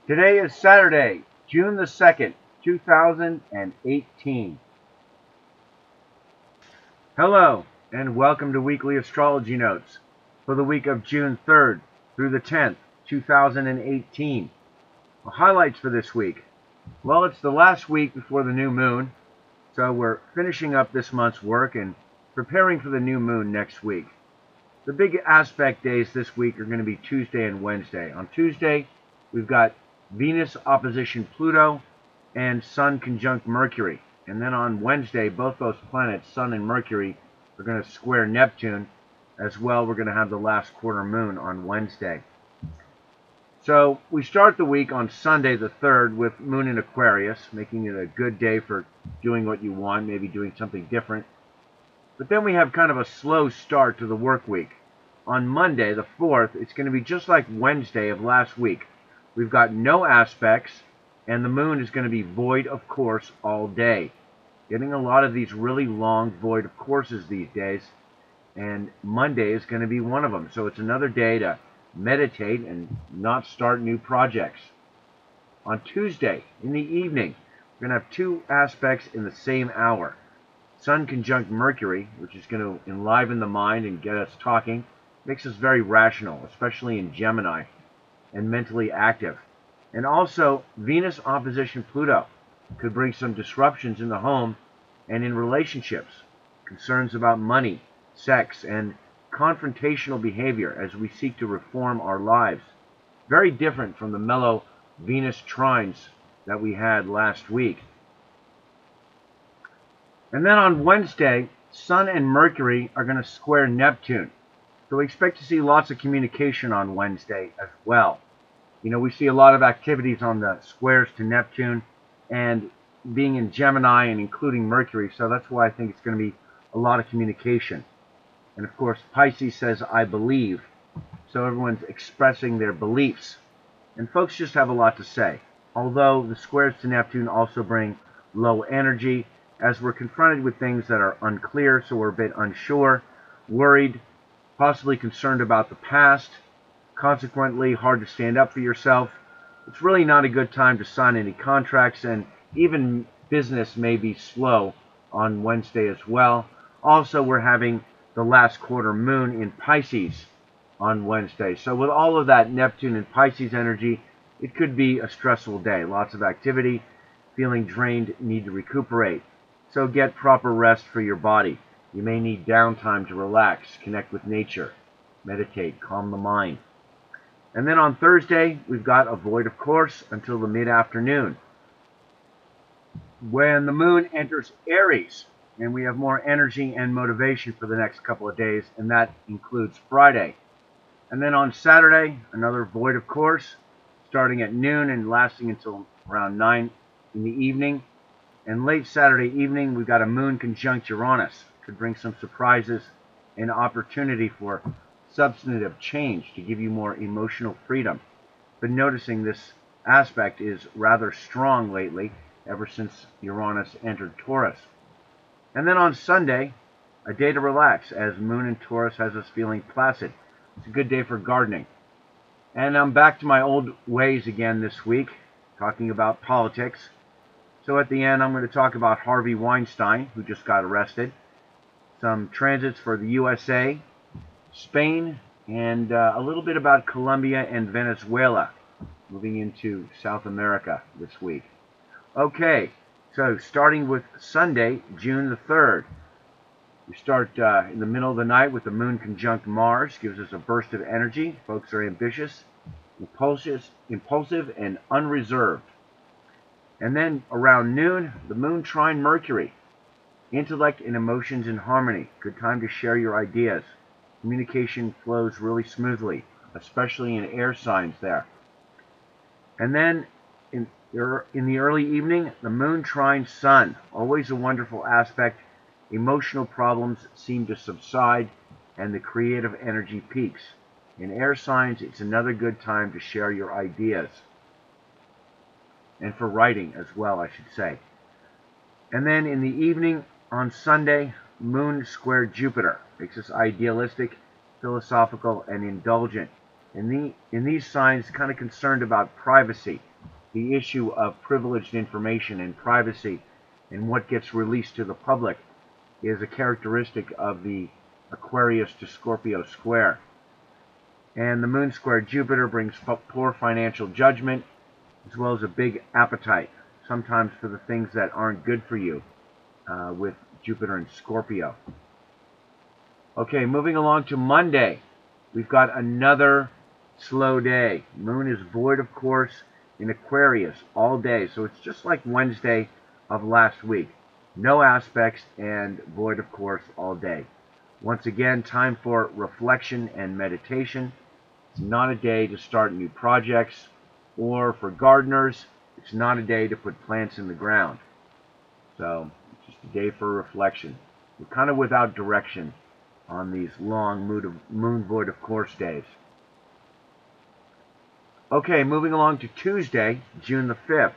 Today is Saturday, June the 2nd, 2018. Hello, and welcome to Weekly Astrology Notes for the week of June 3rd through the 10th, 2018. The highlights for this week. Well, it's the last week before the new moon, so we're finishing up this month's work and preparing for the new moon next week. The big aspect days this week are going to be Tuesday and Wednesday. On Tuesday, we've got Venus opposition Pluto and Sun conjunct Mercury. And then on Wednesday, both those planets, Sun and Mercury, are going to square Neptune. As well, we're going to have the last quarter moon on Wednesday. So we start the week on Sunday the 3rd with Moon in Aquarius, making it a good day for doing what you want, maybe doing something different. But then we have kind of a slow start to the work week. On Monday the 4th, it's going to be just like Wednesday of last week. We've got no aspects, and the moon is going to be void of course all day. Getting a lot of these really long void of courses these days, and Monday is going to be one of them. So it's another day to meditate and not start new projects. On Tuesday in the evening, we're going to have two aspects in the same hour. Sun conjunct Mercury, which is going to enliven the mind and get us talking, makes us very rational, especially in Gemini, and mentally active. And also, Venus opposition Pluto could bring some disruptions in the home and in relationships, concerns about money, sex, and confrontational behavior as we seek to reform our lives. Very different from the mellow Venus trines that we had last week. And then on Wednesday, Sun and Mercury are going to square Neptune. So we expect to see lots of communication on Wednesday as well. You know, we see a lot of activities on the squares to Neptune and being in Gemini and including Mercury. So that's why I think it's going to be a lot of communication. And of course, Pisces says, I believe. So everyone's expressing their beliefs. And folks just have a lot to say. Although the squares to Neptune also bring low energy, as we're confronted with things that are unclear, so we're a bit unsure, worried, possibly concerned about the past, consequently hard to stand up for yourself. It's really not a good time to sign any contracts, and even business may be slow on Wednesday as well. Also, we're having the last quarter moon in Pisces on Wednesday. So with all of that Neptune and Pisces energy, it could be a stressful day. Lots of activity, feeling drained, need to recuperate. So get proper rest for your body. You may need downtime to relax, connect with nature, meditate, calm the mind. And then on Thursday, we've got a void of course until the mid-afternoon, when the moon enters Aries, and we have more energy and motivation for the next couple of days, and that includes Friday. And then on Saturday, another void of course, starting at noon and lasting until around 9 in the evening. And late Saturday evening, we've got a moon conjunct Uranus. Could bring some surprises and opportunity for substantive change to give you more emotional freedom. But noticing this aspect is rather strong lately, ever since Uranus entered Taurus. And then on Sunday, a day to relax, as Moon in Taurus has us feeling placid. It's a good day for gardening. And I'm back to my old ways again this week, talking about politics. So at the end, I'm going to talk about Harvey Weinstein, who just got arrested, some transits for the USA, Spain, and a little bit about Colombia and Venezuela, moving into South America this week. Okay, so starting with Sunday, June the 3rd. We start in the middle of the night with the moon conjunct Mars, gives us a burst of energy. Folks are ambitious, impulsive, and unreserved. And then around noon, the moon trine Mercury. Intellect and emotions in harmony. Good time to share your ideas. Communication flows really smoothly, especially in air signs there. And then in the early evening, the moon trine Sun. Always a wonderful aspect. Emotional problems seem to subside, and the creative energy peaks. In air signs, it's another good time to share your ideas. And for writing as well, I should say. And then in the evening on Sunday, Moon square Jupiter. Makes us idealistic, philosophical, and indulgent. In these signs, kind of concerned about privacy, the issue of privileged information and privacy and what gets released to the public is a characteristic of the Aquarius to Scorpio square. And the moon square Jupiter brings poor financial judgment as well as a big appetite, sometimes for the things that aren't good for you, with Jupiter and Scorpio. Okay, moving along to Monday. We've got another slow day. Moon is void, of course, in Aquarius all day. So it's just like Wednesday of last week. No aspects and void, of course, all day. Once again, time for reflection and meditation. It's not a day to start new projects, or for gardeners, it's not a day to put plants in the ground. So it's just a day for reflection. We're kind of without direction on these long moon void of course days. Okay, moving along to Tuesday, June the 5th.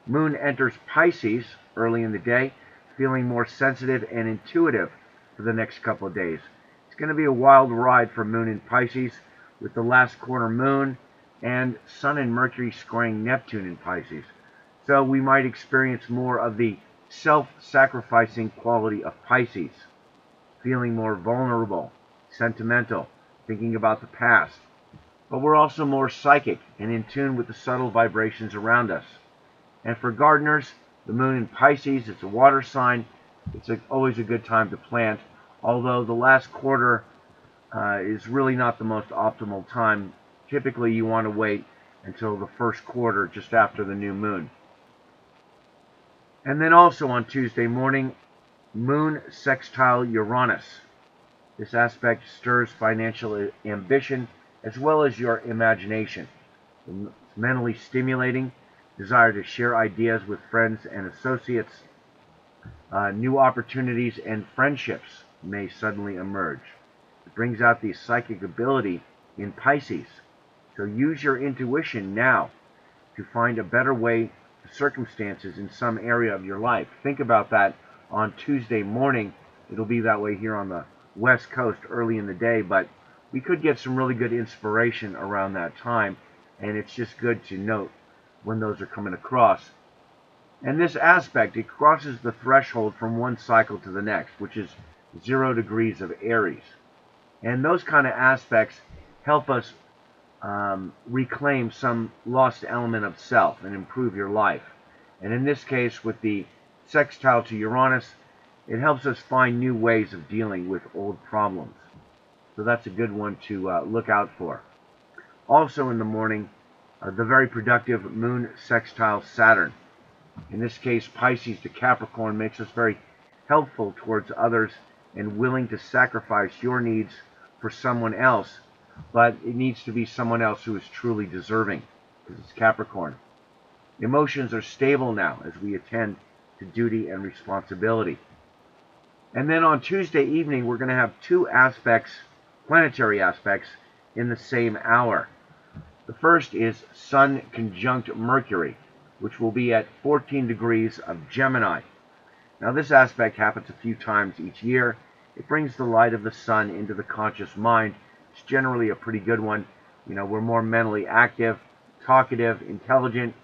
Moon enters Pisces early in the day, feeling more sensitive and intuitive for the next couple of days. It's going to be a wild ride for Moon in Pisces, with the last quarter moon and Sun and Mercury squaring Neptune in Pisces. So we might experience more of the self-sacrificing quality of Pisces, feeling more vulnerable, sentimental, thinking about the past. But we're also more psychic and in tune with the subtle vibrations around us. And for gardeners, the moon in Pisces, it's a water sign. It's always a good time to plant, although the last quarter is really not the most optimal time. Typically, you want to wait until the first quarter, just after the new moon. And then also on Tuesday morning, Moon sextile Uranus. This aspect stirs financial ambition as well as your imagination. It's mentally stimulating, desire to share ideas with friends and associates. New opportunities and friendships may suddenly emerge. It brings out the psychic ability in Pisces. So use your intuition now to find a better way to circumstances in some area of your life. Think about that on Tuesday morning. It'll be that way here on the West Coast early in the day, but we could get some really good inspiration around that time, and it's just good to note when those are coming across. And this aspect, it crosses the threshold from one cycle to the next, which is 0 degrees of Aries. And those kind of aspects help us reclaim some lost element of self and improve your life. And in this case, with the sextile to Uranus, it helps us find new ways of dealing with old problems. So that's a good one to look out for. Also in the morning, the very productive Moon sextile Saturn. In this case, Pisces to Capricorn makes us very helpful towards others and willing to sacrifice your needs for someone else, but it needs to be someone else who is truly deserving, because it's Capricorn. Emotions are stable now as we attend to duty and responsibility. And then on Tuesday evening, we're going to have two aspects, planetary aspects, in the same hour. The first is Sun conjunct Mercury, which will be at 14 degrees of Gemini. Now this aspect happens a few times each year. It brings the light of the sun into the conscious mind. It's generally a pretty good one. You know, we're more mentally active, talkative, intelligent,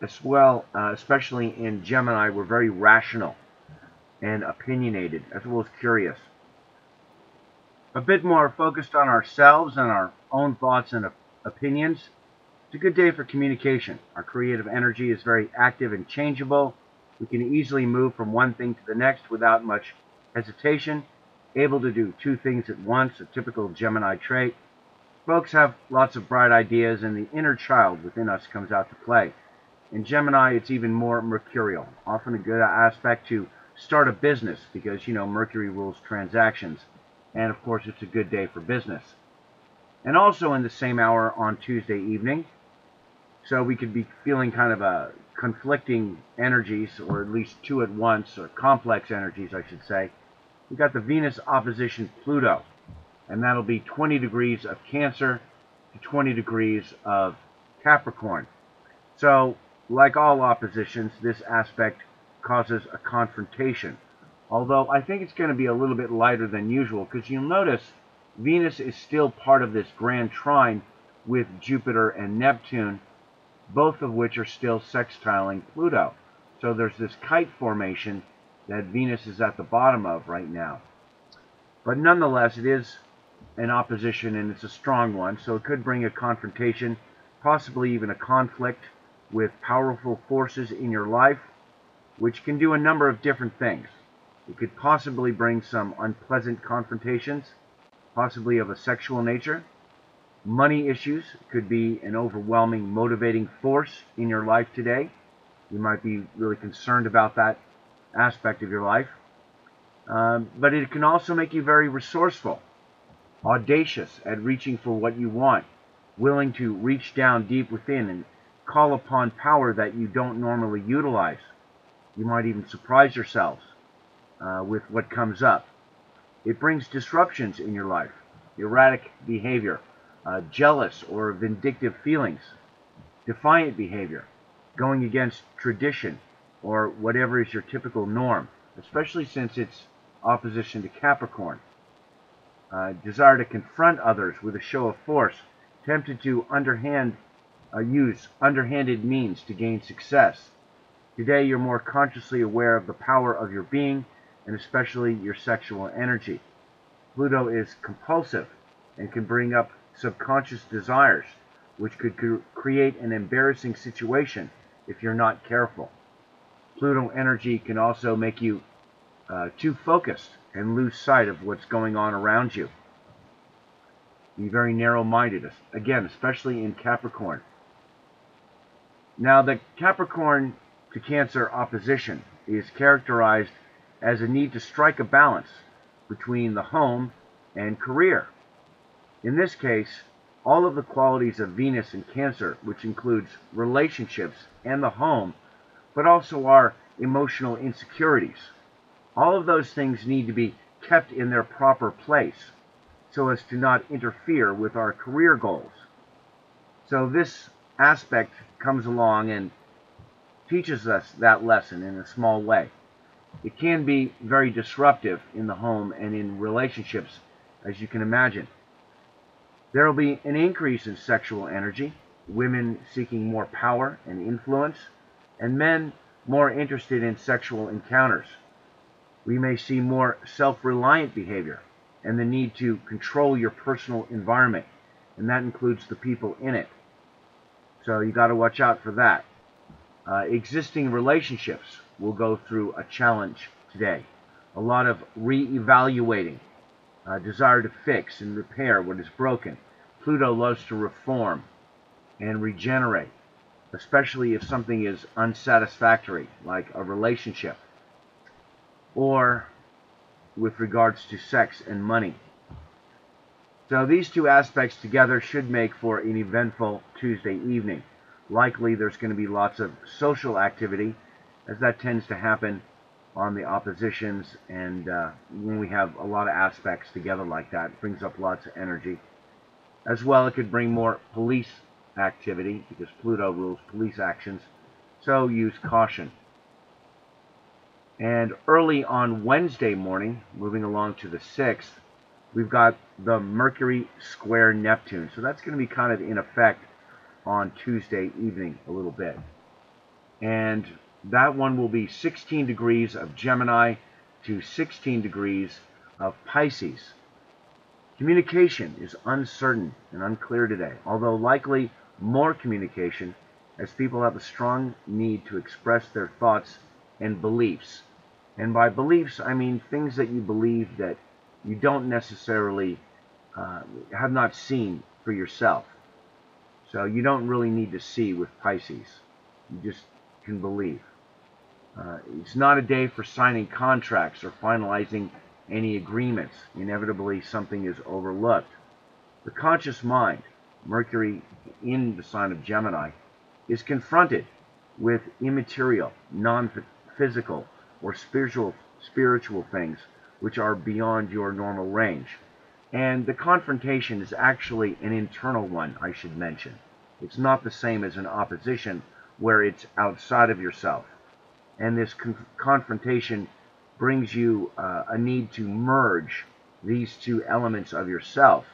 as well, especially in Gemini, we're very rational and opinionated, as well as curious. A bit more focused on ourselves and our own thoughts and opinions. It's a good day for communication. Our creative energy is very active and changeable. We can easily move from one thing to the next without much hesitation. Able to do two things at once, a typical Gemini trait. Folks have lots of bright ideas, and the inner child within us comes out to play. In Gemini, it's even more mercurial. Often a good aspect to start a business because, you know, Mercury rules transactions. And, of course, it's a good day for business. And also in the same hour on Tuesday evening, so we could be feeling kind of a conflicting energies, or at least two at once, or complex energies, I should say. We got the Venus opposition Pluto, and that'll be 20 degrees of Cancer to 20 degrees of Capricorn. So, like all oppositions, this aspect causes a confrontation. Although I think it's going to be a little bit lighter than usual, because you'll notice Venus is still part of this grand trine with Jupiter and Neptune, both of which are still sextiling Pluto. So there's this kite formation that Venus is at the bottom of right now. But nonetheless, it is an opposition, and it's a strong one, so it could bring a confrontation, possibly even a conflict with powerful forces in your life, which can do a number of different things. It could possibly bring some unpleasant confrontations, possibly of a sexual nature. Money issues could be an overwhelming motivating force in your life today. You might be really concerned about that aspect of your life. But it can also make you very resourceful, audacious at reaching for what you want, willing to reach down deep within and call upon power that you don't normally utilize. You might even surprise yourselves with what comes up. It brings disruptions in your life, erratic behavior, jealous or vindictive feelings, defiant behavior, going against tradition or whatever is your typical norm, especially since it's opposition to Capricorn. Desire to confront others with a show of force, tempted to use underhanded means to gain success. Today you're more consciously aware of the power of your being, and especially your sexual energy. Pluto is compulsive and can bring up subconscious desires, which could create an embarrassing situation if you're not careful. Pluto energy can also make you too focused and lose sight of what's going on around you. Be very narrow-minded, again, especially in Capricorn. Now, the Capricorn to Cancer opposition is characterized as a need to strike a balance between the home and career. In this case, all of the qualities of Venus in Cancer, which includes relationships and the home, but also our emotional insecurities, all of those things need to be kept in their proper place so as to not interfere with our career goals. So this aspect comes along and teaches us that lesson in a small way. It can be very disruptive in the home and in relationships, as you can imagine. There will be an increase in sexual energy, women seeking more power and influence, and men more interested in sexual encounters. We may see more self-reliant behavior and the need to control your personal environment, and that includes the people in it. So you got to watch out for that. Existing relationships will go through a challenge today. A lot of re-evaluating, desire to fix and repair what is broken. Pluto loves to reform and regenerate, especially if something is unsatisfactory, like a relationship, or with regards to sex and money. So these two aspects together should make for an eventful Tuesday evening. Likely there's going to be lots of social activity, as that tends to happen on the oppositions, and when we have a lot of aspects together like that, it brings up lots of energy. As well, it could bring more police activity, because Pluto rules police actions, so use caution. And early on Wednesday morning, moving along to the 6th, we've got the Mercury square Neptune. So that's going to be kind of in effect on Tuesday evening a little bit. And that one will be 16 degrees of Gemini to 16 degrees of Pisces. Communication is uncertain and unclear today, although likely more communication, as people have a strong need to express their thoughts and beliefs. And by beliefs, I mean things that you believe that you don't necessarily have not seen for yourself. So you don't really need to see with Pisces. You just can believe. It's not a day for signing contracts or finalizing any agreements. Inevitably, something is overlooked. The conscious mind, Mercury in the sign of Gemini, is confronted with immaterial, non-physical, or spiritual things which are beyond your normal range. And the confrontation is actually an internal one, I should mention. It's not the same as an opposition where it's outside of yourself. And this confrontation brings you a need to merge these two elements of yourself.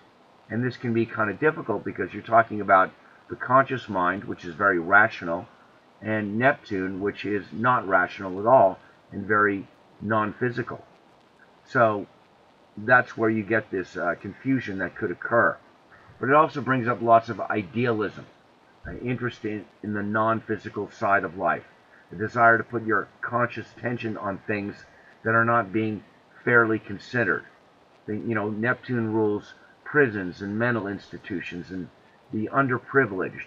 And this can be kind of difficult because you're talking about the conscious mind, which is very rational, and Neptune, which is not rational at all and very non-physical. So that's where you get this confusion that could occur. But it also brings up lots of idealism, interest in the non-physical side of life, a desire to put your conscious attention on things that are not being fairly considered. Neptune rules prisons and mental institutions and the underprivileged,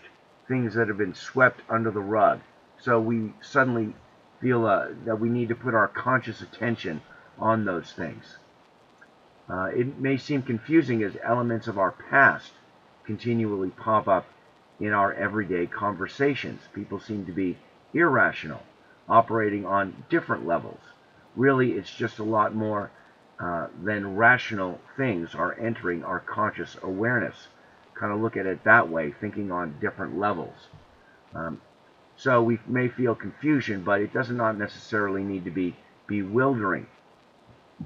things that have been swept under the rug. So we suddenly feel that we need to put our conscious attention on those things. It may seem confusing as elements of our past continually pop up in our everyday conversations. People seem to be irrational, operating on different levels. Really, it's just a lot more than rational things are entering our conscious awareness. Kind of look at it that way, thinking on different levels. So we may feel confusion, but it does not necessarily need to be bewildering.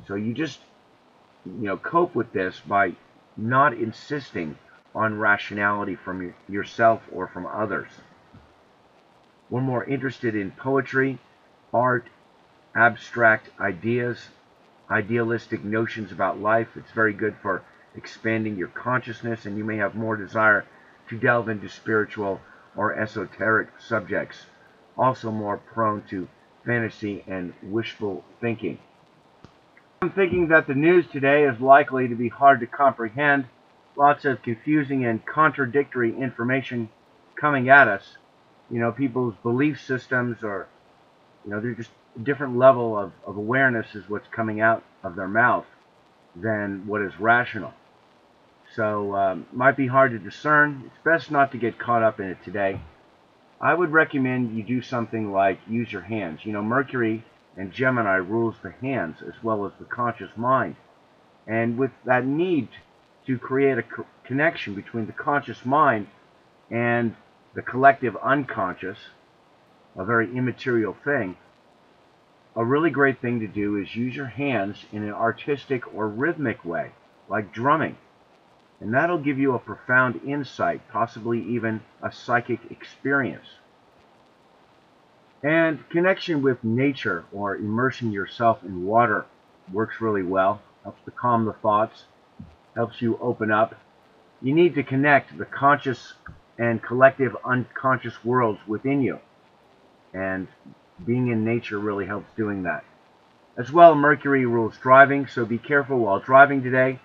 So you just cope with this by not insisting on rationality from yourself or from others. We're more interested in poetry, art, abstract ideas, idealistic notions about life. It's very good for expanding your consciousness, and you may have more desire to delve into spiritual or esoteric subjects. Also more prone to fantasy and wishful thinking. I'm thinking that the news today is likely to be hard to comprehend. Lots of confusing and contradictory information coming at us. People's belief systems are, they're just a different level of awareness is what's coming out of their mouth than what is rational. So might be hard to discern. It's best not to get caught up in it today. I would recommend you do something like use your hands. Mercury and Gemini rules the hands as well as the conscious mind. And with that need to create a connection between the conscious mind and the collective unconscious, a very immaterial thing, a really great thing to do is use your hands in an artistic or rhythmic way, like drumming. And that'll give you a profound insight, possibly even a psychic experience. And connection with nature or immersing yourself in water works really well. Helps to calm the thoughts, helps you open up. You need to connect the conscious and collective unconscious worlds within you. And being in nature really helps doing that. As well, Mercury rules driving, so be careful while driving today.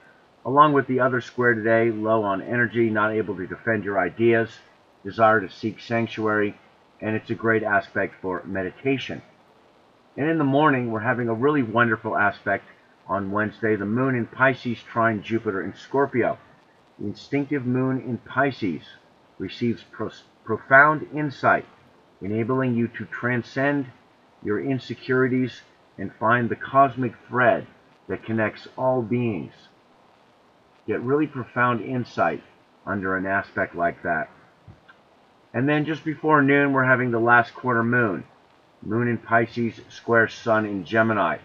Along with the other square today, low on energy, not able to defend your ideas, desire to seek sanctuary, and it's a great aspect for meditation. And in the morning, we're having a really wonderful aspect on Wednesday. The moon in Pisces trine Jupiter in Scorpio. The instinctive moon in Pisces receives profound insight, enabling you to transcend your insecurities and find the cosmic thread that connects all beings. Get really profound insight under an aspect like that. And then just before noon, we're having the last quarter moon. Moon in Pisces squares Sun in Gemini.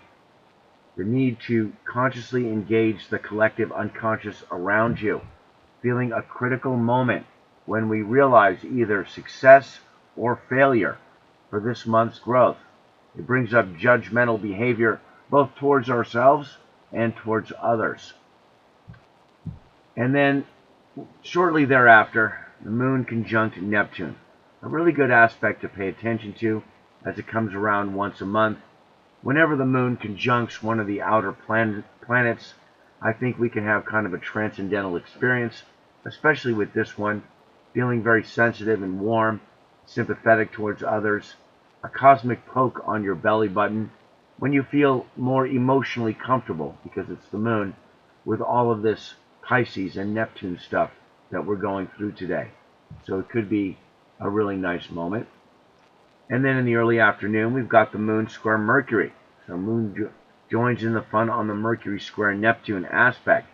The need to consciously engage the collective unconscious around you. Feeling a critical moment when we realize either success or failure for this month's growth. It brings up judgmental behavior both towards ourselves and towards others. And then shortly thereafter, the moon conjunct Neptune. A really good aspect to pay attention to as it comes around once a month. Whenever the moon conjuncts one of the outer planets, I think we can have kind of a transcendental experience, especially with this one, feeling very sensitive and warm, sympathetic towards others, a cosmic poke on your belly button when you feel more emotionally comfortable, because it's the moon, with all of this Pisces and Neptune stuff that we're going through today. So it could be a really nice moment. And then in the early afternoon, we've got the moon square Mercury. So moon joins in the fun on the Mercury square Neptune aspect.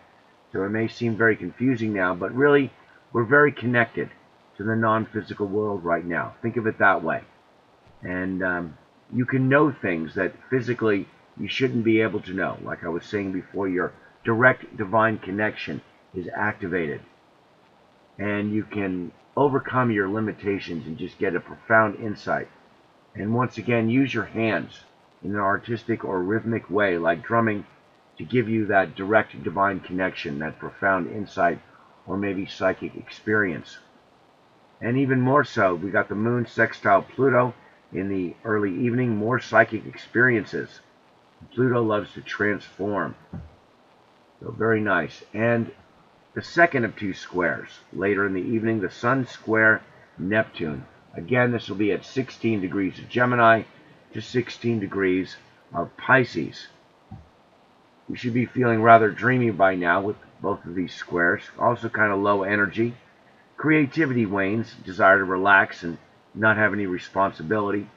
So it may seem very confusing now, but really we're very connected to the non-physical world right now. Think of it that way. And you can know things that physically you shouldn't be able to know. Like I was saying before, your direct divine connection is activated. and you can overcome your limitations and just get a profound insight. And once again, use your hands in an artistic or rhythmic way, like drumming, to give you that direct divine connection, that profound insight, or maybe psychic experience. And even more so, we got the moon sextile Pluto in the early evening, more psychic experiences. Pluto loves to transform. So very nice. And the second of two squares, later in the evening, the Sun square Neptune. Again, this will be at 16 degrees of Gemini to 16 degrees of Pisces. We should be feeling rather dreamy by now with both of these squares. Also kind of low energy. Creativity wanes, desire to relax and not have any responsibility.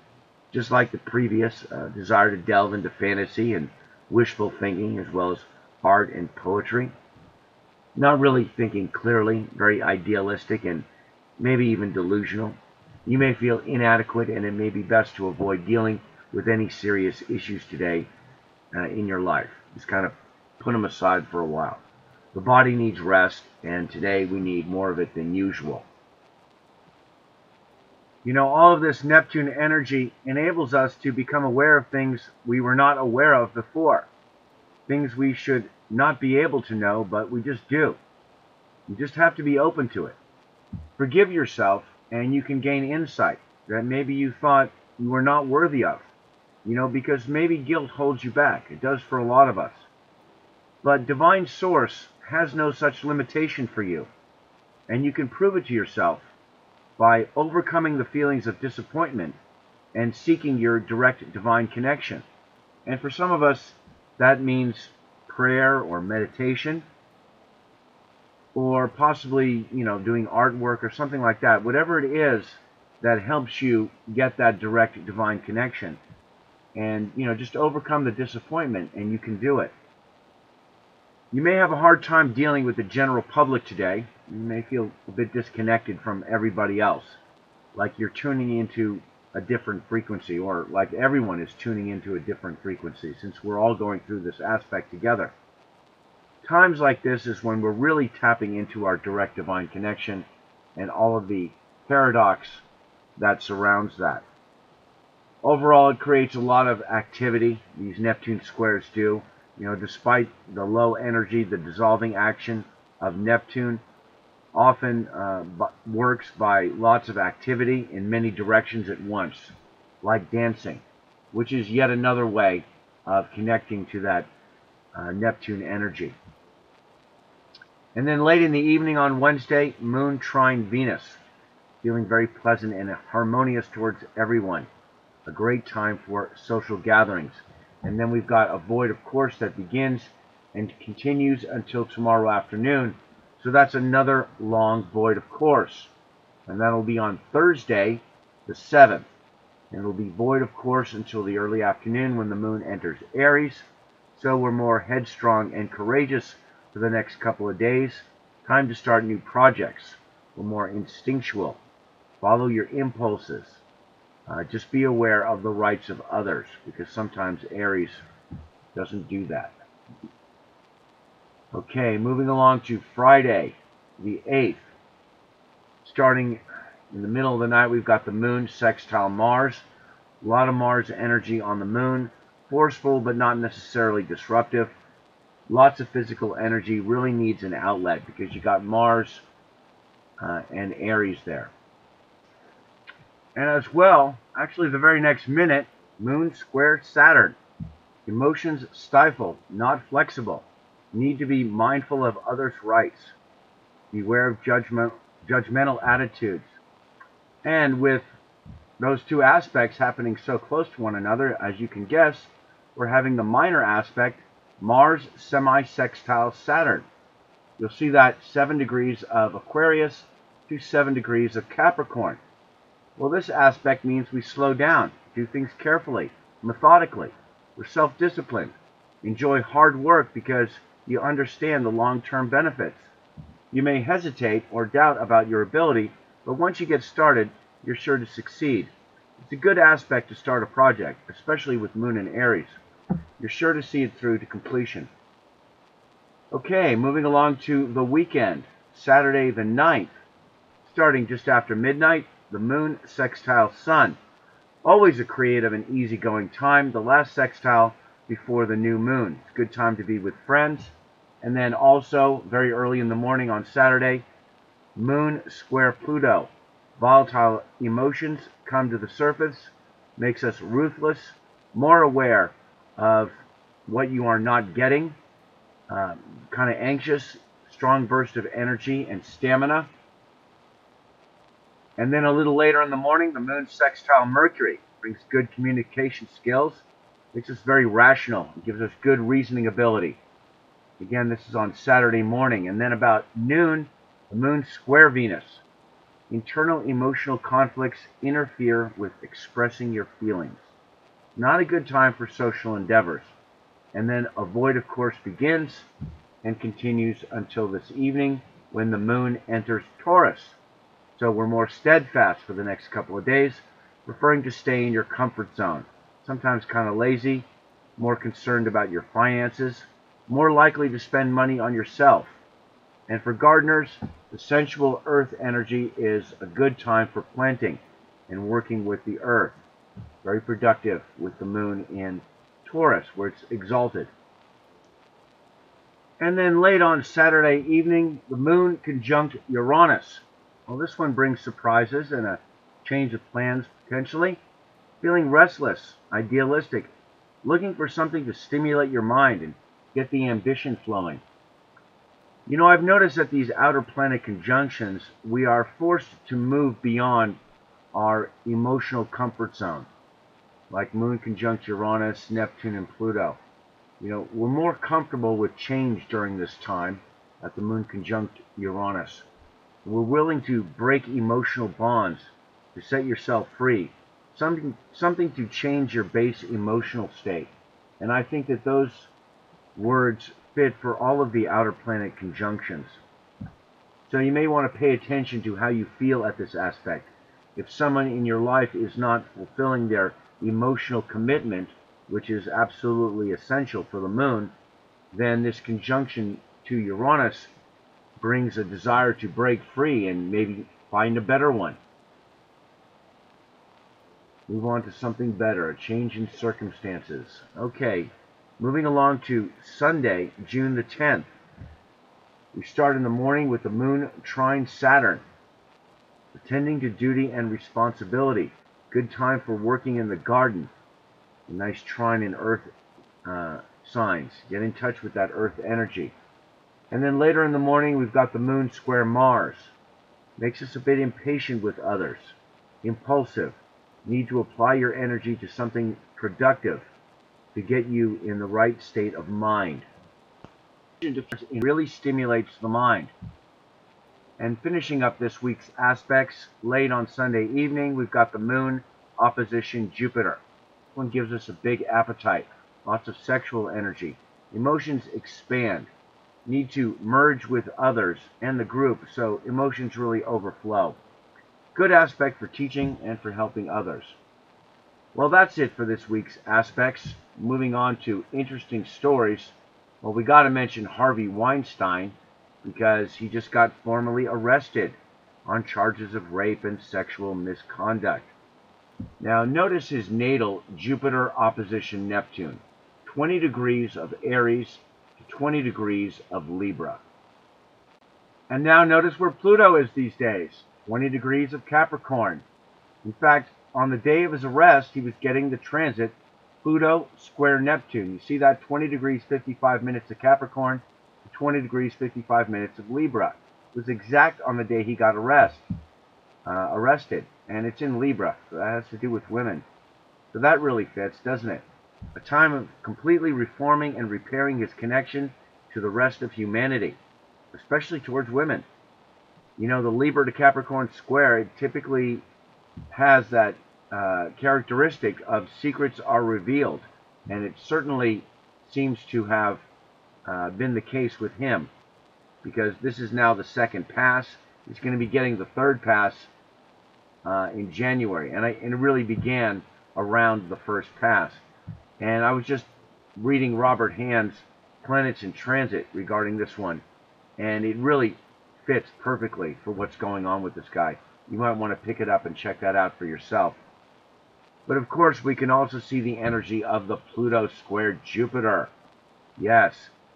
Just like the previous, desire to delve into fantasy and wishful thinking, as well as art and poetry. Not really thinking clearly, very idealistic and maybe even delusional. You may feel inadequate, and it may be best to avoid dealing with any serious issues today in your life. Just kind of put them aside for a while. The body needs rest, and today we need more of it than usual. You know, all of this Neptune energy enables us to become aware of things we were not aware of before. Things we should not be able to know, but we just do. You just have to be open to it. Forgive yourself, and you can gain insight that maybe you thought you were not worthy of. You know, because maybe guilt holds you back. It does for a lot of us. But Divine Source has no such limitation for you. And you can prove it to yourself by overcoming the feelings of disappointment and seeking your direct divine connection. And for some of us, that means prayer or meditation, or possibly, you know, doing artwork or something like that. Whatever it is that helps you get that direct divine connection. And, you know, just overcome the disappointment, and you can do it. You may have a hard time dealing with the general public today. You may feel a bit disconnected from everybody else, like you're tuning into a different frequency, or like everyone is tuning into a different frequency, since we're all going through this aspect together. Times like this is when we're really tapping into our direct divine connection and all of the paradox that surrounds that. Overall, it creates a lot of activity, these Neptune squares do. You know, despite the low energy, the dissolving action of Neptune often works by lots of activity in many directions at once, like dancing, which is yet another way of connecting to that Neptune energy. And then late in the evening on Wednesday, Moon trine Venus, feeling very pleasant and harmonious towards everyone. A great time for social gatherings. And then we've got a void, of course, that begins and continues until tomorrow afternoon. So that's another long void, of course. And that'll be on Thursday, the 7th. And it'll be void, of course, until the early afternoon when the moon enters Aries. So we're more headstrong and courageous for the next couple of days. Time to start new projects. We're more instinctual. Follow your impulses. Just be aware of the rights of others, because sometimes Aries doesn't do that. Okay, moving along to Friday, the 8th. Starting in the middle of the night, we've got the moon sextile Mars. A lot of Mars energy on the moon. Forceful, but not necessarily disruptive. Lots of physical energy. Really needs an outlet, because you got Mars and Aries there. And as well, actually the very next minute, Moon square Saturn. Emotions stifled, not flexible. Need to be mindful of others' rights. Beware of judgmental attitudes. And with those two aspects happening so close to one another, as you can guess, we're having the minor aspect, Mars semi-sextile Saturn. You'll see that 7 degrees of Aquarius to 7 degrees of Capricorn. Well, this aspect means we slow down, do things carefully, methodically. We're self-disciplined. Enjoy hard work because you understand the long-term benefits. You may hesitate or doubt about your ability, but once you get started, you're sure to succeed. It's a good aspect to start a project, especially with Moon in Aries. You're sure to see it through to completion. Okay, moving along to the weekend, Saturday the 9th. starting just after midnight, the moon sextile sun. Always a creative and easygoing time. The last sextile before the new moon. It's a good time to be with friends. And then also, very early in the morning on Saturday, moon square Pluto. Volatile emotions come to the surface, makes us ruthless, more aware of what you are not getting, kind of anxious, strong burst of energy and stamina. And then a little later in the morning, the moon sextile Mercury brings good communication skills, makes us very rational, gives us good reasoning ability. Again, this is on Saturday morning. And then about noon, the moon square Venus. Internal emotional conflicts interfere with expressing your feelings. Not a good time for social endeavors. And then a void, of course, begins and continues until this evening when the moon enters Taurus. So we're more steadfast for the next couple of days, preferring to stay in your comfort zone. Sometimes kind of lazy, more concerned about your finances, more likely to spend money on yourself. And for gardeners, the sensual earth energy is a good time for planting and working with the earth. Very productive with the moon in Taurus, where it's exalted. And then late on Saturday evening, the moon conjunct Uranus. Well, this one brings surprises and a change of plans potentially. Feeling restless, idealistic, looking for something to stimulate your mind and get the ambition flowing. You know, I've noticed that these outer planet conjunctions, we are forced to move beyond our emotional comfort zone, like moon conjunct Uranus, Neptune, and Pluto. You know, we're more comfortable with change during this time at the moon conjunct Uranus. We're willing to break emotional bonds, to set yourself free, something to change your base emotional state. And I think that those words fit for all of the outer planet conjunctions. So you may want to pay attention to how you feel at this aspect. If someone in your life is not fulfilling their emotional commitment, which is absolutely essential for the moon, then this conjunction to Uranus brings a desire to break free and maybe find a better one. Move on to something better, a change in circumstances. Okay, moving along to Sunday, June the 10th. We start in the morning with the moon trine Saturn, attending to duty and responsibility. Good time for working in the garden. A nice trine in earth signs. Get in touch with that earth energy. And then later in the morning, we've got the moon square Mars. Makes us a bit impatient with others. Impulsive. Need to apply your energy to something productive to get you in the right state of mind. It really stimulates the mind. And finishing up this week's aspects, late on Sunday evening, we've got the moon opposition Jupiter. This one gives us a big appetite, lots of sexual energy. Emotions expand. Need to merge with others and the group, so emotions really overflow. Good aspect for teaching and for helping others. Well, that's it for this week's aspects. Moving on to interesting stories. Well, we got to mention Harvey Weinstein because he just got formally arrested on charges of rape and sexual misconduct. Now, notice his natal Jupiter opposition Neptune, 20 degrees of Aries to 20 degrees of Libra. And now notice where Pluto is these days, 20 degrees of Capricorn. In fact, on the day of his arrest, he was getting the transit Pluto square Neptune. You see that 20 degrees 55 minutes of Capricorn to 20 degrees 55 minutes of Libra. It was exact on the day he got arrested. And it's in Libra, so that has to do with women. So that really fits, doesn't it? A time of completely reforming and repairing his connection to the rest of humanity, especially towards women. You know, the Libra to Capricorn square, it typically has that characteristic of secrets are revealed, and it certainly seems to have been the case with him, because this is now the second pass. He's going to be getting the third pass in January, and it really began around the first pass. And I was just reading Robert Hand's Planets in Transit regarding this one, and it really fits perfectly for what's going on with this guy. You might want to pick it up and check that out for yourself. But of course, we can also see the energy of the Pluto squared Jupiter. Yes,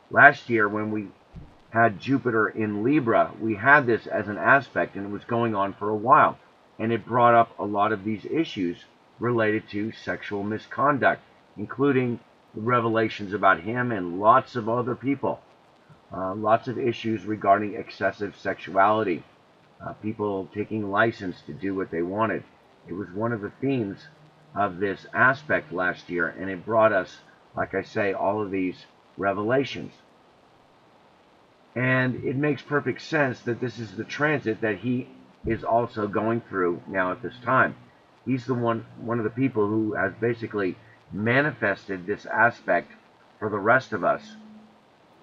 last year when we had Jupiter in Libra, we had this as an aspect, and it was going on for a while. And it brought up a lot of these issues related to sexual misconduct, including the revelations about him and lots of other people. Lots of issues regarding excessive sexuality, people taking license to do what they wanted. It was one of the themes of this aspect last year, and it brought us, like I say, all of these revelations. And it makes perfect sense that this is the transit that he is also going through now at this time. He's the one of the people who has basically manifested this aspect for the rest of us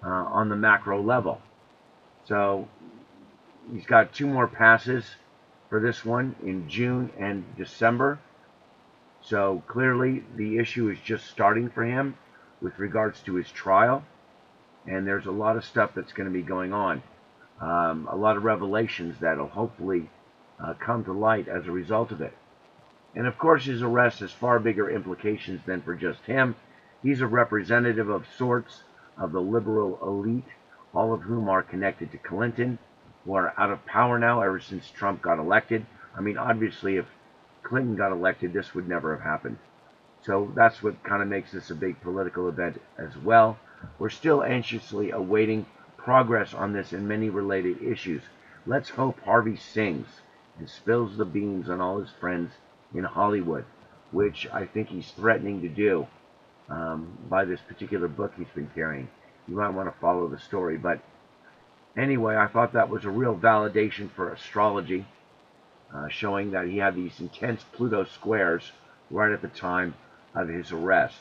on the macro level. So he's got 2 more passes for this one in June and December. So clearly the issue is just starting for him with regards to his trial. And there's a lot of stuff that's going to be going on. A lot of revelations that will hopefully come to light as a result of it. And of course his arrest has far bigger implications than for just him. He's a representative of sorts of the liberal elite, all of whom are connected to Clinton, who are out of power now ever since Trump got elected. I mean, obviously, if Clinton got elected, this would never have happened. So that's what kind of makes this a big political event as well. We're still anxiously awaiting progress on this and many related issues. Let's hope Harvey sings and spills the beans on all his friends in Hollywood, which I think he's threatening to do by this particular book he's been carrying. You might want to follow the story. But anyway, I thought that was a real validation for astrology, showing that he had these intense Pluto squares right at the time of his arrest.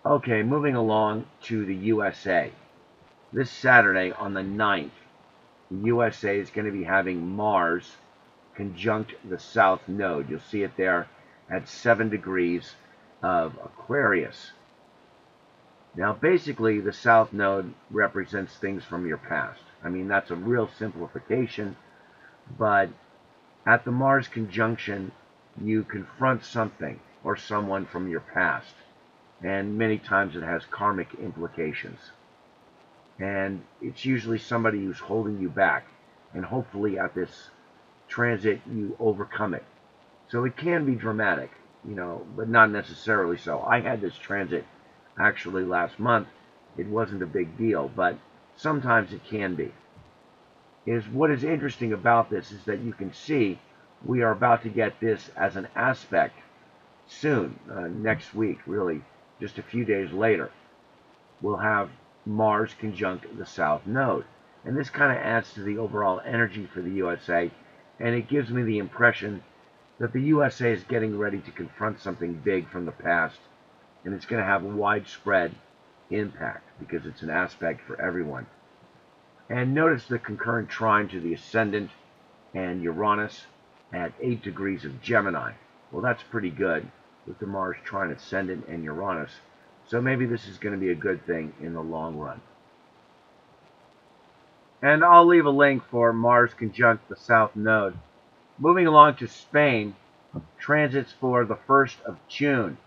Okay, moving along to the USA. This Saturday on the 9th, the USA is going to be having Mars conjunct the South Node. You'll see it there at 7 degrees of Aquarius. Now, basically, the South Node represents things from your past. I mean, that's a real simplification, but at the Mars conjunction, you confront something or someone from your past. And many times it has karmic implications. And it's usually somebody who's holding you back. And hopefully at this transit, you overcome it. So it can be dramatic, but not necessarily so. I had this transit actually last month. It wasn't a big deal, but sometimes it can be. What is interesting about this is that you can see we are about to get this as an aspect soon, next week, really. Just a few days later, we'll have Mars conjunct the South Node. And this kind of adds to the overall energy for the USA, and it gives me the impression that the USA is getting ready to confront something big from the past, and it's going to have a widespread impact because it's an aspect for everyone. And notice the concurrent trine to the ascendant and Uranus at 8 degrees of Gemini. Well, that's pretty good with the Mars trine ascendant and Uranus. So maybe this is going to be a good thing in the long run. And I'll leave a link for Mars conjunct the South Node. Moving along to Spain, transits for the 1st of June.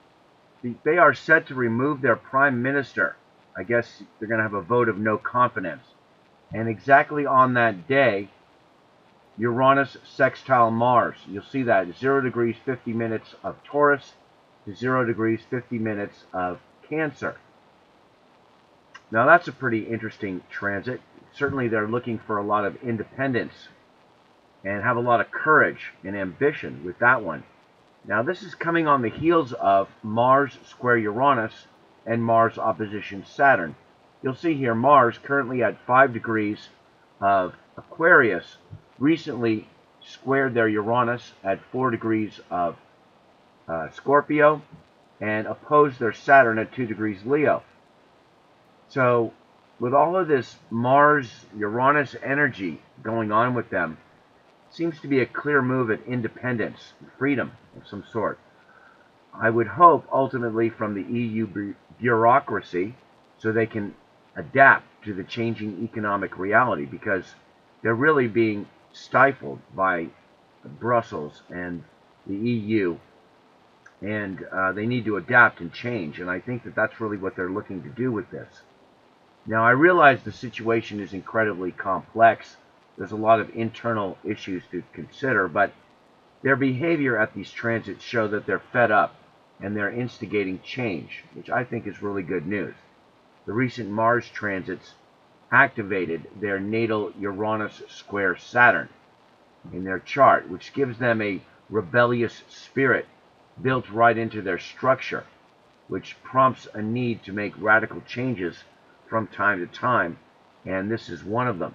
They are set to remove their prime minister. I guess they're going to have a vote of no confidence. And exactly on that day, Uranus sextile Mars. You'll see that 0 degrees 50 minutes of Taurus to 0 degrees 50 minutes of Cancer. Now that's a pretty interesting transit. Certainly they're looking for a lot of independence and have a lot of courage and ambition with that one. Now this is coming on the heels of Mars square Uranus and Mars opposition Saturn. You'll see here Mars currently at 5 degrees of Aquarius recently squared their Uranus at 4 degrees of Scorpio and opposed their Saturn at 2 degrees Leo. So with all of this Mars-Uranus energy going on with them, seems to be a clear move at independence, freedom of some sort. I would hope ultimately from the EU bureaucracy, so they can adapt to the changing economic reality, because they're really being stifled by Brussels and the EU, and they need to adapt and change. And I think that that's really what they're looking to do with this. Now, I realize the situation is incredibly complex. There's a lot of internal issues to consider, but their behavior at these transits show that they're fed up and they're instigating change, which I think is really good news. The recent Mars transits activated their natal Uranus square Saturn in their chart, which gives them a rebellious spirit built right into their structure, which prompts a need to make radical changes from time to time, and this is one of them.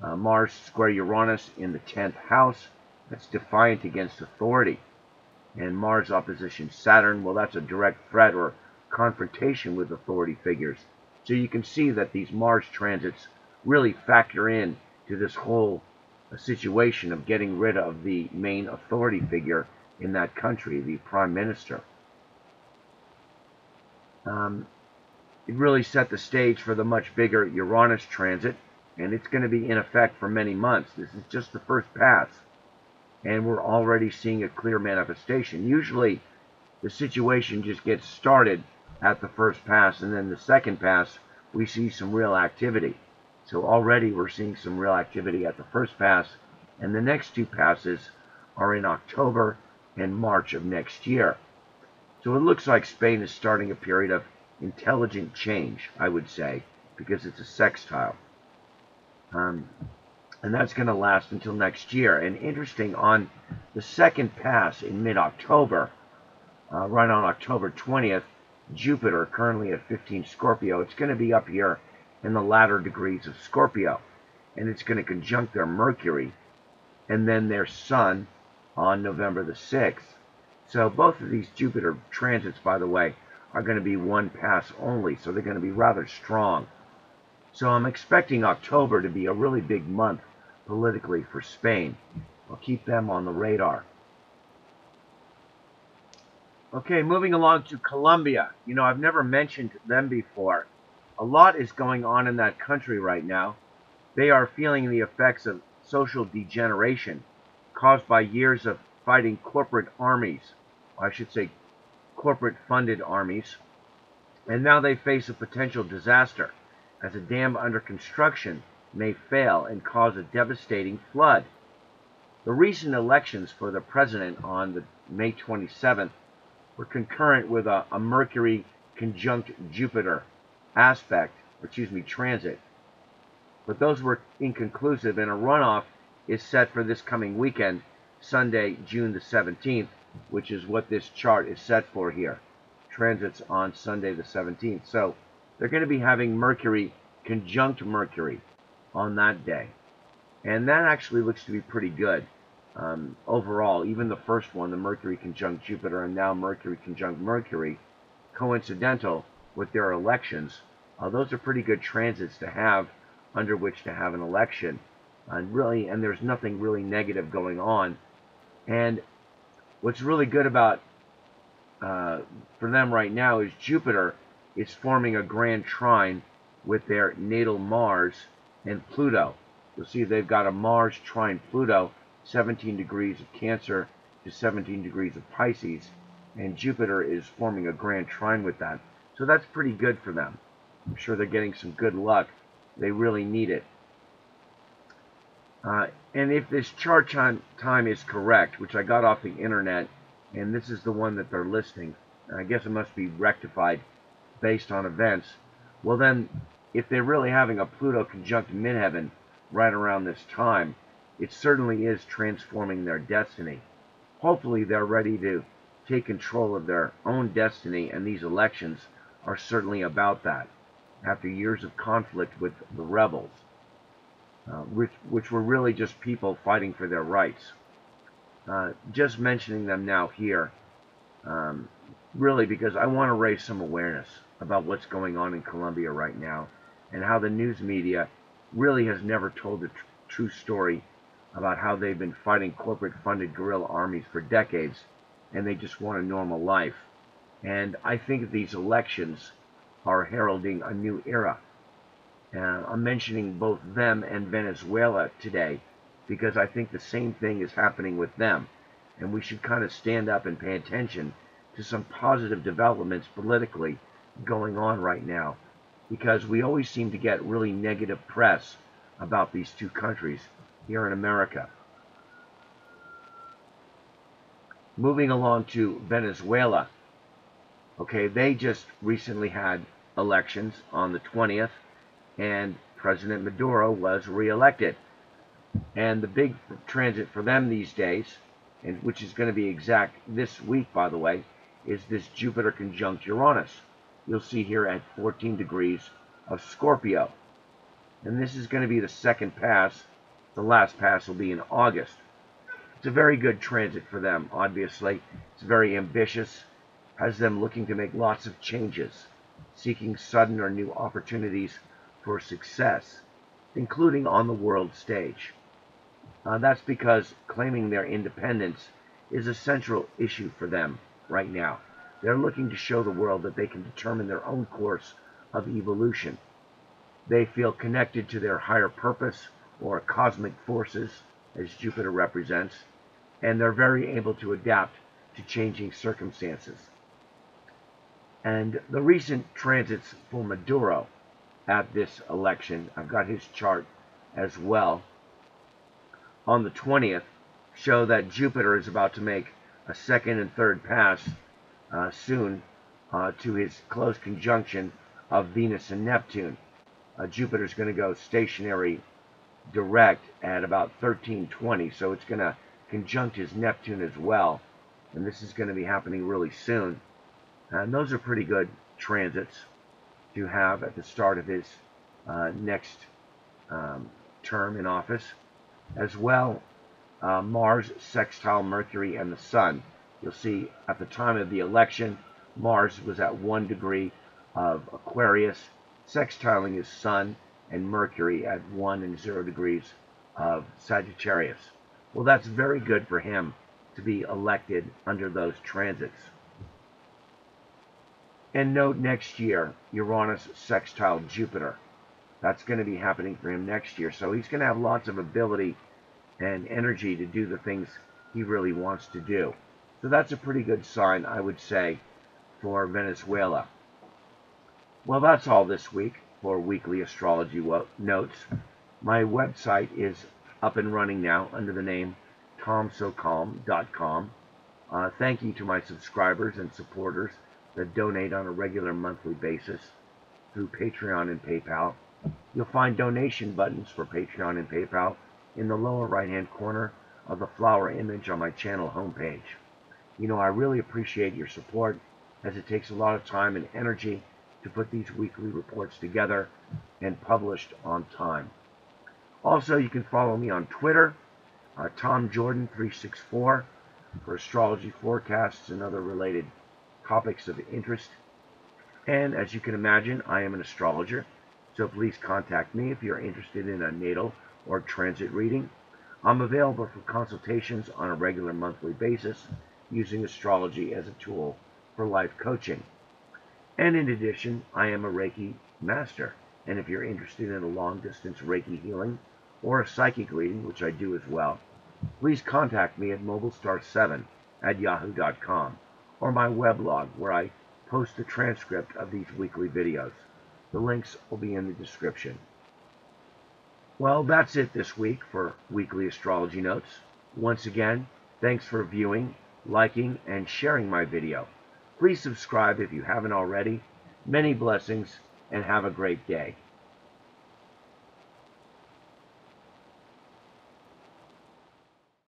Mars square Uranus in the 10th house, that's defiant against authority. And Mars opposition Saturn, well, that's a direct threat or confrontation with authority figures. So you can see that these Mars transits really factor in to this whole situation of getting rid of the main authority figure in that country, the Prime Minister. It really set the stage for the much bigger Uranus transit, and it's going to be in effect for many months. This is just the first pass, and we're already seeing a clear manifestation. Usually, the situation just gets started at the first pass, and then the second pass, we see some real activity. So already we're seeing some real activity at the first pass, and the next two passes are in October and March of next year. So it looks like Spain is starting a period of intelligent change, I would say, because it's a sextile. And that's going to last until next year. And interesting, on the second pass in mid-October, right on October 20th, Jupiter, currently at 15 Scorpio, it's going to be up here in the latter degrees of Scorpio. And it's going to conjunct their Mercury and then their Sun on November the 6th. So both of these Jupiter transits, by the way, are going to be one pass only, so they're going to be rather strong. So I'm expecting October to be a really big month politically for Spain. I'll keep them on the radar. Okay, moving along to Colombia. You know, I've never mentioned them before. A lot is going on in that country right now. They are feeling the effects of social degeneration caused by years of fighting corporate armies. I should say corporate-funded armies. And now they face a potential disaster, as a dam under construction may fail and cause a devastating flood. The recent elections for the president on May 27th were concurrent with a Mercury conjunct Jupiter transit. But those were inconclusive, and a runoff is set for this coming weekend, Sunday, June the 17th, which is what this chart is set for here. Transits on Sunday the 17th. So they're going to be having Mercury conjunct Mercury on that day. And that actually looks to be pretty good. Overall, even the first one, the Mercury conjunct Jupiter, and now Mercury conjunct Mercury, coincidental with their elections, those are pretty good transits to have under which to have an election. And there's nothing really negative going on. And what's really good about for them right now is Jupiter is forming a grand trine with their natal Mars and Pluto. You'll see they've got a Mars trine Pluto, 17 degrees of Cancer to 17 degrees of Pisces, and Jupiter is forming a grand trine with that. So that's pretty good for them. I'm sure they're getting some good luck. They really need it. And if this chart time is correct, which I got off the internet, and this is the one that they're listing, I guess it must be rectified based on events, well then, if they're really having a Pluto conjunct midheaven right around this time, it certainly is transforming their destiny. Hopefully they're ready to take control of their own destiny, and these elections are certainly about that, after years of conflict with the rebels, which were really just people fighting for their rights. Just mentioning them now here, really because I want to raise some awareness about what's going on in Colombia right now, and how the news media really has never told the true story about how they've been fighting corporate-funded guerrilla armies for decades, and they just want a normal life. And I think these elections are heralding a new era I'm mentioning both them and Venezuela today because I think the same thing is happening with them. And we should kind of stand up and pay attention to some positive developments politically going on right now, because we always seem to get really negative press about these two countries here in America. Moving along to Venezuela. Okay, they just recently had elections on the 20th, and President Maduro was reelected. And the big transit for them these days, and which is going to be exact this week, by the way, is this Jupiter conjunct Uranus. You'll see here at 14 degrees of Scorpio. And this is going to be the second pass. The last pass will be in August. It's a very good transit for them, obviously. It's very ambitious, has them looking to make lots of changes, seeking sudden or new opportunities for success, including on the world stage. That's because claiming their independence is a central issue for them right now. They're looking to show the world that they can determine their own course of evolution. They feel connected to their higher purpose or cosmic forces, as Jupiter represents, and they're very able to adapt to changing circumstances. And the recent transits for Maduro at this election, I've got his chart as well, on the 20th, show that Jupiter is about to make a second and third pass soon to his close conjunction of Venus and Neptune. Jupiter is going to go stationary direct at about 1320, so it's going to conjunct his Neptune as well, and this is going to be happening really soon. And those are pretty good transits to have at the start of his next term in office. As well, Mars sextile Mercury and the Sun. You'll see at the time of the election, Mars was at 1 degree of Aquarius, sextiling his Sun, and Mercury at 1 and 0 degrees of Sagittarius. Well, that's very good for him to be elected under those transits. And note next year, Uranus sextile Jupiter. That's going to be happening for him next year. So he's going to have lots of ability and energy to do the things he really wants to do. So that's a pretty good sign, I would say, for Venezuela. Well, that's all this week for weekly astrology notes. My website is up and running now under the name tomsocalm.com. Thank you to my subscribers and supporters that donate on a regular monthly basis through Patreon and PayPal. You'll find donation buttons for Patreon and PayPal in the lower right-hand corner of the flower image on my channel homepage. You know, I really appreciate your support, as it takes a lot of time and energy to put these weekly reports together and published on time. Also, you can follow me on Twitter, TomJordan364, for astrology forecasts and other related topics of interest. And as you can imagine, I am an astrologer, so please contact me if you're interested in a natal or transit reading. I'm available for consultations on a regular monthly basis, using astrology as a tool for life coaching. And in addition, I am a Reiki master, and if you're interested in a long-distance Reiki healing or a psychic reading, which I do as well, please contact me at mobilestar7@yahoo.com or my weblog, where I post the transcript of these weekly videos. The links will be in the description. Well, that's it this week for weekly astrology notes. Once again, thanks for viewing, liking, and sharing my video. Please subscribe if you haven't already. Many blessings, and have a great day.